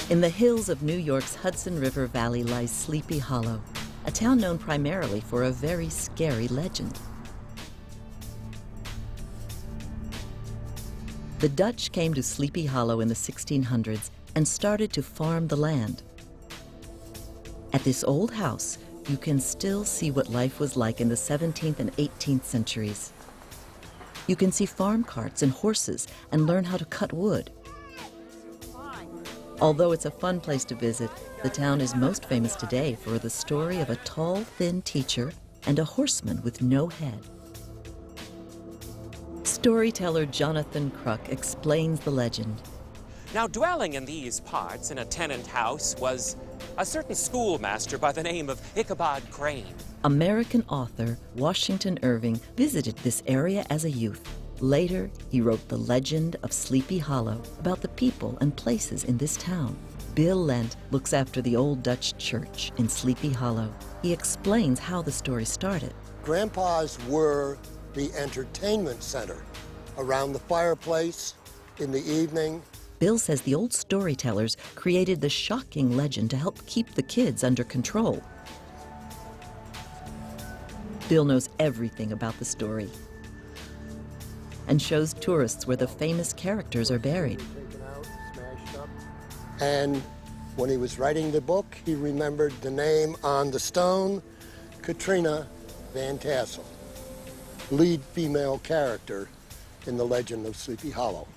In the hills of New York's Hudson River Valley lies Sleepy Hollow, a town known primarily for a very scary legend. The Dutch came to Sleepy Hollow in the 1600s and started to farm the land. At this old house, you can still see what life was like in the 17th and 18th centuries. You can see farm carts and horses and learn how to cut wood. Although it's a fun place to visit, the town is most famous today for the story of a tall, thin teacher and a horseman with no head. Storyteller Jonathan Kruk explains the legend. Now, dwelling in these parts in a tenant house was a certain schoolmaster by the name of Ichabod Crane. American author Washington Irving visited this area as a youth. Later, he wrote The Legend of Sleepy Hollow about the people and places in this town. Bill Lent looks after the old Dutch church in Sleepy Hollow. He explains how the story started. Grandpas were the entertainment center around the fireplace in the evening. Bill says the old storytellers created the shocking legend to help keep the kids under control. Bill knows everything about the story and shows tourists where the famous characters are buried. And when he was writing the book, he remembered the name on the stone, Katrina Van Tassel, lead female character in the legend of Sleepy Hollow.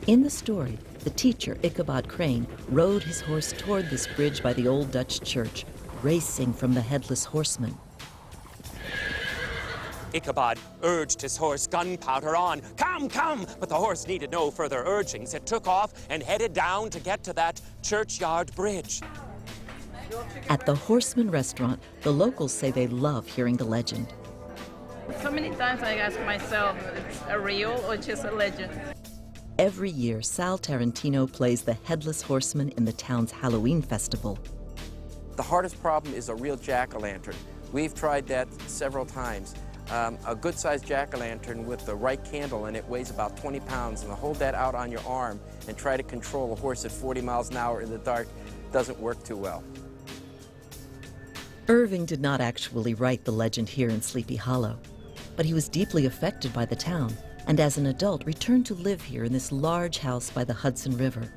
In the story, the teacher, Ichabod Crane, rode his horse toward this bridge by the old Dutch church, racing from the headless horseman. Ichabod urged his horse, gunpowder on. Come, come! But the horse needed no further urgings. It took off and headed down to get to that churchyard bridge. At the Horseman restaurant, the locals say they love hearing the legend. So many times I ask myself, it's a real or just a legend? Every year, Sal Tarantino plays the Headless Horseman in the town's Halloween festival. The hardest problem is a real jack-o'-lantern. We've tried that several times. A good-sized jack-o'-lantern with the right candle in it weighs about 20 pounds, and to hold that out on your arm and try to control a horse at 40 miles an hour in the dark doesn't work too well. Irving did not actually write the legend here in Sleepy Hollow, but he was deeply affected by the town, and as an adult returned to live here in this large house by the Hudson River.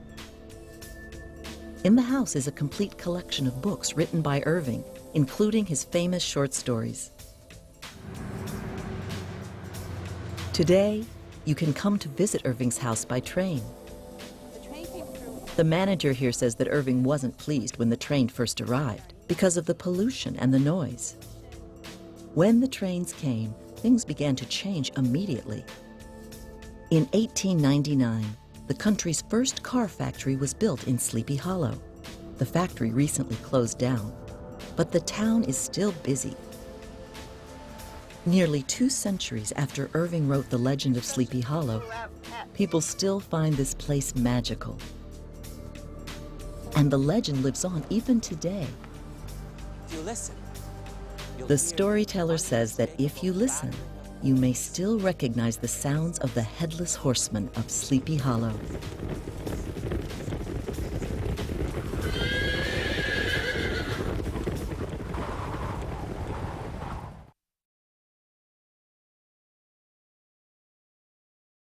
In the house is a complete collection of books written by Irving, including his famous short stories. Today, you can come to visit Irving's house by train. The manager here says that Irving wasn't pleased when the train first arrived because of the pollution and the noise. When the trains came, things began to change immediately. In 1899, the country's first car factory was built in Sleepy Hollow. The factory recently closed down, but the town is still busy. Nearly 2 centuries after Irving wrote The Legend of Sleepy Hollow, people still find this place magical. And the legend lives on even today. If you listen, The storyteller says that if you listen, you may still recognize the sounds of the Headless Horseman of Sleepy Hollow.